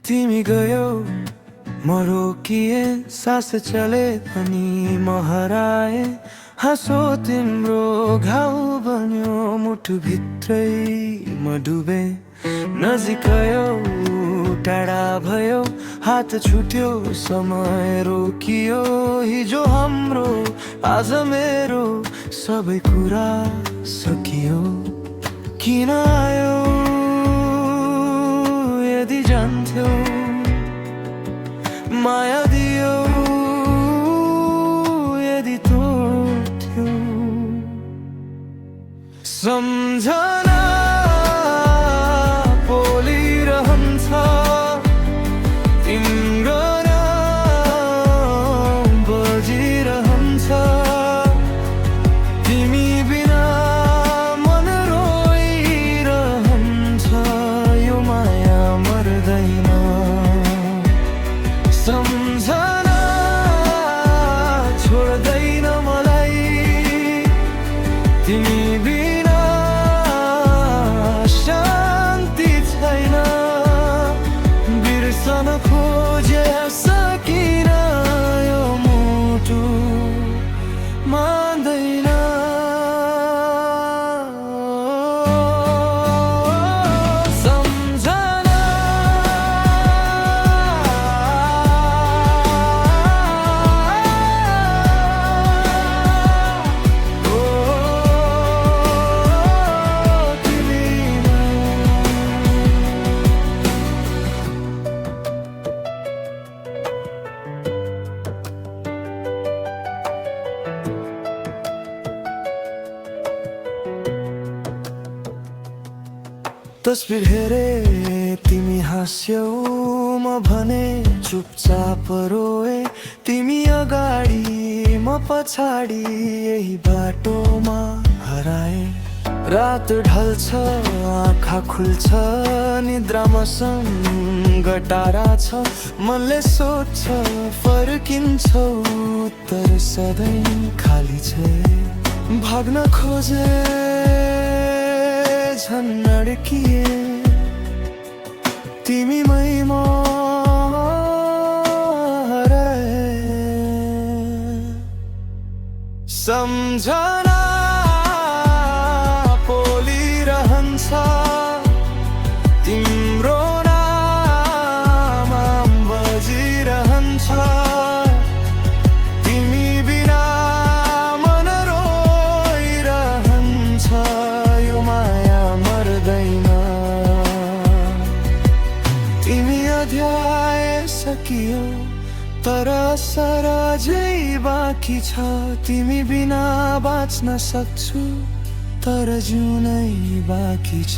तिमी गयो म रोकिए, सास चले पनि म हराए। हाँसो तिम्रो घाउ बन्यो मुटुभित्रै म डुबे। नजिकयो टाढा भयो, हात छुट्यो समय रोकियो। हिजो हाम्रो आज मेरो सबै कुरा सकियो। किन आयो यदि जान्थ्यौ, माया दियो यदि तोड्थ्यौ। सम्झना पोलिरहन्छ तिम्रो नाम बजिरहन्छ। तिमी बिना मन रोइरहन्छ, यो माया मर्दैन। सम्झना छोड्दैन मलाई, तिमी बिना शान्ति छैन। बिर्सन खोजे सकिन, यो मुटु मान्दैन। तस्बिर हेरे तिमी हाँस्यौ, म भने चुपचाप रोए। तिमी अगाडि म पछाडि यही बाटोमा हराए। रात ढल्छ आँखा खुल्छ, निद्रामा सँग टाढा छ। मनले सोध्छ फर्किन्छौ, तर सधैँ खाली छ। भाग्न खोजे झन् अड्किए, तिमीमै म हराए। सम्झना पोलिरहन्छ तिम्रो नाम बजिरहन्छ। तिमी बिना मन रोइरहन्छ, यो माया मर्दैन। तिमी अध्याय सकियो, तर असर अझै बाँकी छ। तिमी बिना बाँच्न सक्छु, तर जिउनै बाँकी छ।